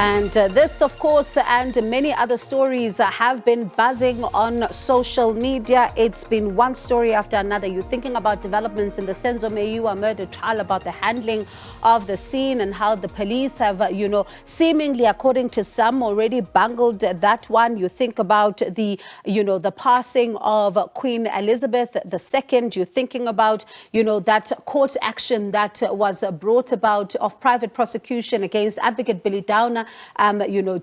And this, of course, and many other stories have been buzzing on social media. It's been one story after another. You're thinking about developments in the Senzo Meyiwa murder trial, about the handling of the scene and how the police have, seemingly, according to some, already bungled that one. You think about the passing of Queen Elizabeth II. You're thinking about, that court action that was brought about of private prosecution against Advocate Billy Downer,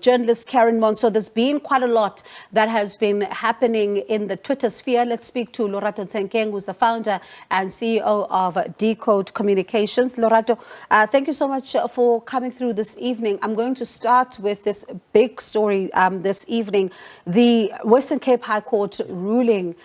journalist Karen Mon. So there's been quite a lot that has been happening in the Twitter sphere. Let's speak to Lorato Tshenkeng, who's the founder and CEO of Decode Communications. Lorato, thank you so much for coming through this evening. I'm going to start with this big story this evening. The Western Cape High Court ruling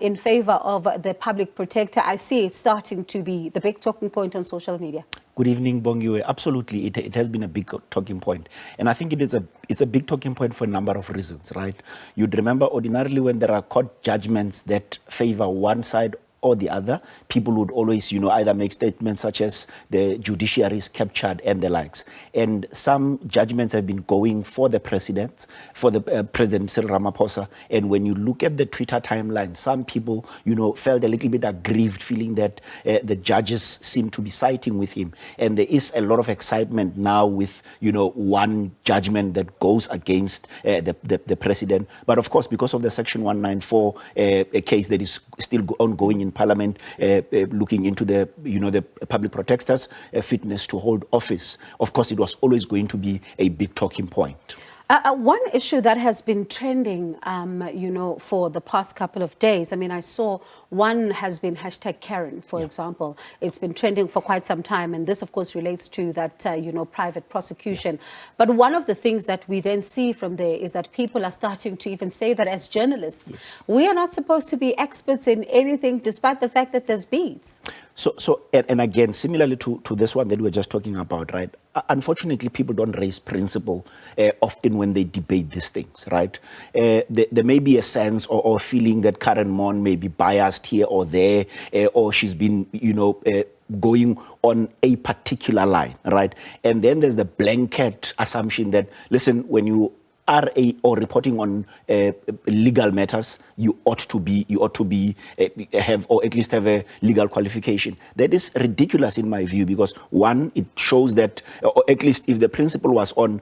in favor of the public protector. I see it starting to be the big talking point on social media. Good evening, Bongiwe. Absolutely, it has been a big talking point. And I think it's a big talking point for a number of reasons, right? You'd remember ordinarily when there are court judgments that favor one side or the other, people would always, either make statements such as the judiciary is captured and the likes. And some judgments have been going for the president, President Cyril Ramaphosa. And when you look at the Twitter timeline, some people, felt a little bit aggrieved, feeling that the judges seem to be siding with him. And there is a lot of excitement now with, one judgment that goes against the president. But of course, because of the Section 194 a case that is still ongoing in Parliament, looking into the public protector's fitness to hold office. Of course, it was always going to be a big talking point. One issue that has been trending, for the past couple of days, I saw one has been hashtag Karen, for example. It's been trending for quite some time. And this, of course, relates to that, private prosecution. But one of the things that we then see from there is that people are starting to even say that as journalists, we are not supposed to be experts in anything, despite the fact that there's beats. So again, similarly to this one that we were just talking about, right? Unfortunately, people don't raise principle often when they debate these things, right? There may be a sense or feeling that Karen Mon may be biased here or there, or she's been, going on a particular line, right? And then there's the blanket assumption that, listen, when you are reporting on legal matters, you ought to have, or at least have a legal qualification. That is ridiculous in my view, because one, it shows that, or at least if the principle was on,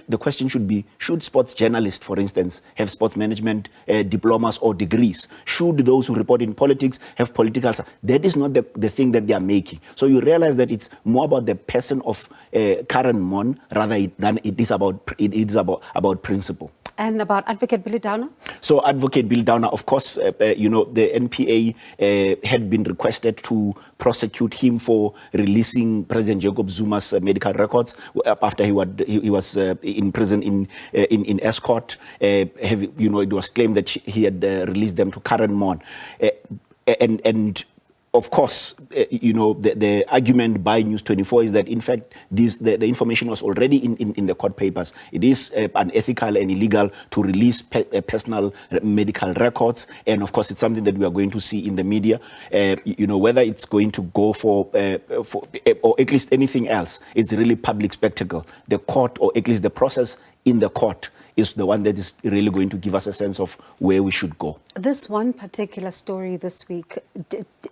the question should be, should sports journalists, for instance, have sports management diplomas or degrees? Should those who report in politics have political? That is not the thing that they are making. So you realize that it's more about the person of Karen Mon than it is about principle. And about Advocate Billy Downer? So Advocate Billy Downer, of course, the NPA had been requested to prosecute him for releasing President Jacob Zuma's medical records after he was in prison in Escort. It was claimed that he had released them to Karen Mon. And of course, the argument by News 24 is that, in fact, the information was already in the court papers. It is unethical and illegal to release personal medical records. And, of course, it's something that we are going to see in the media. Whether it's going to go for or at least anything else, it's really public spectacle. The court, or at least the process in the court, is the one that is really going to give us a sense of where we should go. This one particular story this week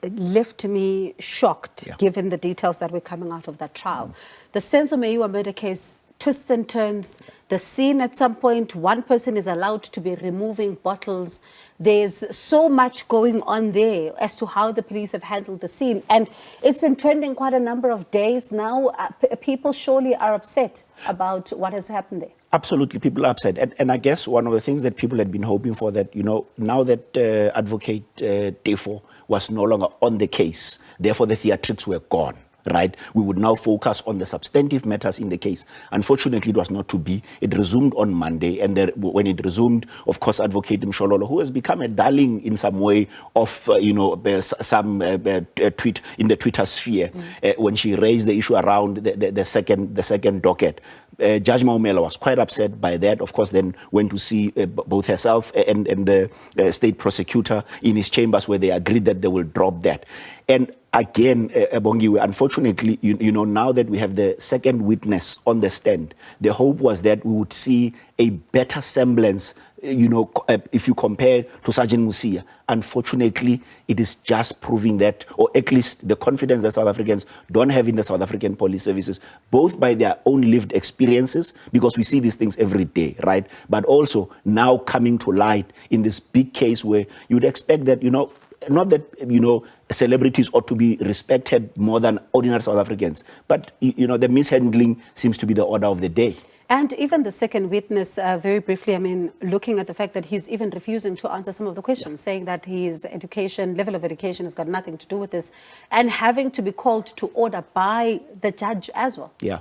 left me shocked, given the details that were coming out of that trial. The Senzo Meyiwa murder case twists and turns. The scene at some point, one person is allowed to be removing bottles. There's so much going on there as to how the police have handled the scene. And it's been trending quite a number of days now. People surely are upset about what has happened there. Absolutely, people are upset. And I guess one of the things that people had been hoping for, that, now that Advocate Tefo was no longer on the case, therefore the theatrics were gone. Right, we would now focus on the substantive matters in the case. Unfortunately, it was not to be. It resumed on Monday, and when it resumed, of course, Advocate Mshololo, who has become a darling in some way of, some tweet in the Twitter sphere, when she raised the issue around the second docket. Judge Maumela was quite upset by that. Of course, then went to see both herself and the state prosecutor in his chambers, where they agreed that they will drop that. And again, Bongiwe, unfortunately, you know, now that we have the second witness on the stand, the hope was that we would see a better semblance, you know, if you compare to Sergeant Musia. Unfortunately, it is just proving that, or at least the confidence that South Africans don't have in the South African police services, both by their own lived experiences, because we see these things every day, right? But also now coming to light in this big case where you'd expect that, you know, not that, you know, celebrities ought to be respected more than ordinary South Africans, but, you know, the mishandling seems to be the order of the day. And even the second witness, very briefly, I mean, looking at the fact that he's even refusing to answer some of the questions, saying that his level of education has got nothing to do with this, and having to be called to order by the judge as well. Yeah.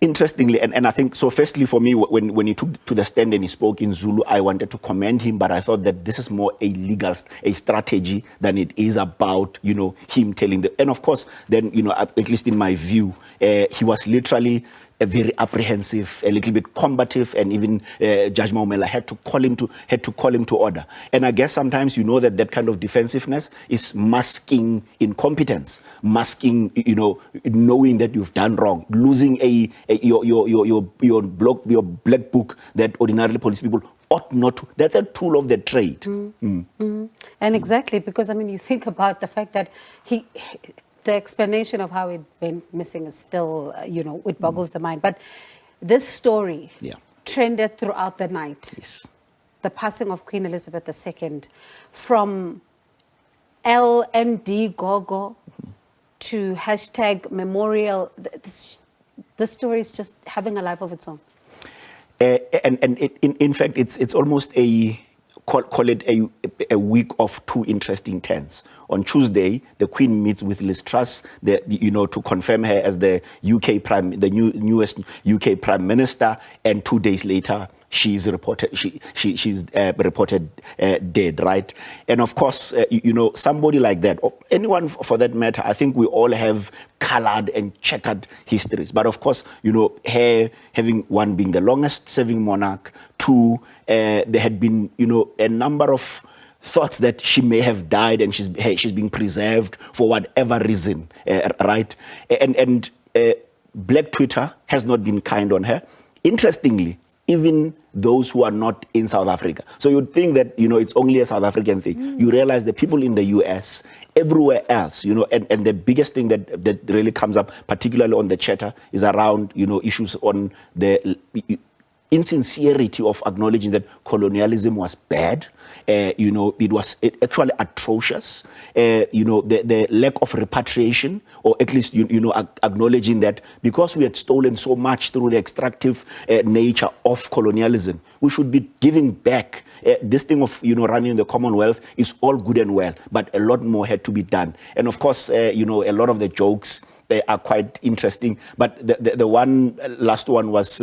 Interestingly, and I think, so firstly for me, when he took to the stand and he spoke in Zulu, I wanted to commend him, but I thought that this is more a strategy than it is about, you know, him telling the, and of course, then, you know, at least in my view, he was literally very apprehensive, a little bit combative, and even Judge Maumela had to call him to order. And I guess sometimes, you know, that kind of defensive-ness is masking incompetence, masking, you know, knowing that you've done wrong, losing your black book that ordinarily police people ought not to. That's a tool of the trade. And exactly, because I mean, you think about the fact that the explanation of how it went missing is still, you know, it boggles the mind. But this story trended throughout the night. Yes. The passing of Queen Elizabeth II, from LND Gogo to hashtag memorial. This story is just having a life of its own. In fact, it's almost call it a week of two interesting turns. On Tuesday, the Queen meets with Liz Truss, you know, to confirm her as the newest UK Prime Minister, and 2 days later, she's reported dead, right? And of course, you know, somebody like that, or anyone for that matter, I think we all have colored and checkered histories. But of course, you know, her having, one, being the longest serving monarch, two, there had been, you know, a number of thoughts that she may have died and she's being preserved for whatever reason, right? And Black Twitter has not been kind on her. Interestingly, even those who are not in South Africa. So you'd think that, you know, it's only a South African thing. You realize the people in the US, everywhere else, you know, and the biggest thing that really comes up, particularly on the chatter, is around, you know, issues on the insincerity of acknowledging that colonialism was bad. You know, it was actually atrocious. You know, the lack of repatriation, or at least, you know, acknowledging that because we had stolen so much through the extractive nature of colonialism, we should be giving back. This thing of, you know, running the Commonwealth is all good and well, but a lot more had to be done. And of course, you know, a lot of the jokes are quite interesting. But the last one was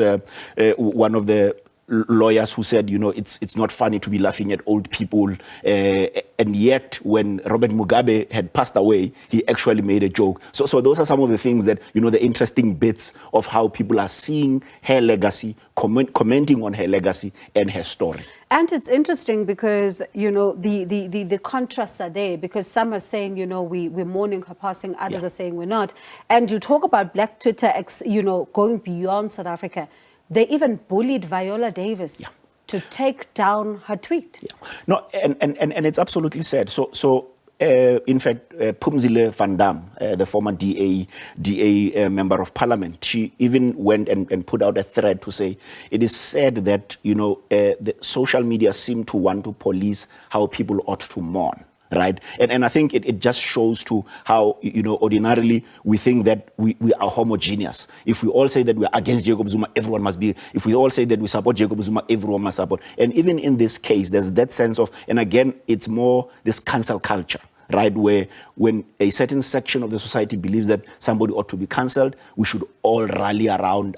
one of the lawyers who said, you know, it's not funny to be laughing at old people. And yet, when Robert Mugabe had passed away, he actually made a joke. So those are some of the things that, you know, the interesting bits of how people are seeing her legacy, commenting on her legacy and her story. And it's interesting because, you know, the contrasts are there, because some are saying, you know, we're mourning her passing, others are saying we're not. And you talk about Black Twitter, you know, going beyond South Africa. They even bullied Viola Davis to take down her tweet. No, and it's absolutely sad. So in fact, Phumzile van Dam, the former DA member of parliament, she even went and put out a thread to say it is sad that, you know, the social media seem to want to police how people ought to mourn. Right. And I think it just shows to how, you know, ordinarily we think that we are homogeneous. If we all say that we're against Jacob Zuma, everyone must be. If we all say that we support Jacob Zuma, everyone must support. And even in this case, there's that sense of, and again, it's more this cancel culture. Right, where when a certain section of the society believes that somebody ought to be cancelled, we should all rally around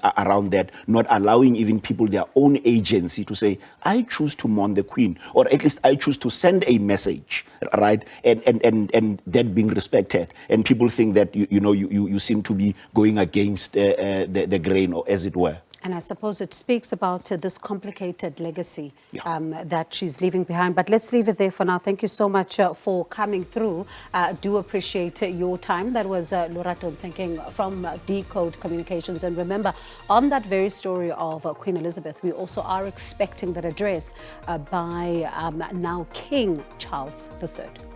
that, not allowing even people their own agency to say, I choose to mourn the Queen, or at least I choose to send a message, right, and that being respected. And people think that you seem to be going against the grain, or as it were. And I suppose it speaks about this complicated legacy Yeah. that she's leaving behind. But let's leave it there for now. Thank you so much for coming through. Do appreciate your time. That was Lorato Tshenkeng from Decode Communications. And remember, on that very story of Queen Elizabeth, we also are expecting that address by now King Charles III.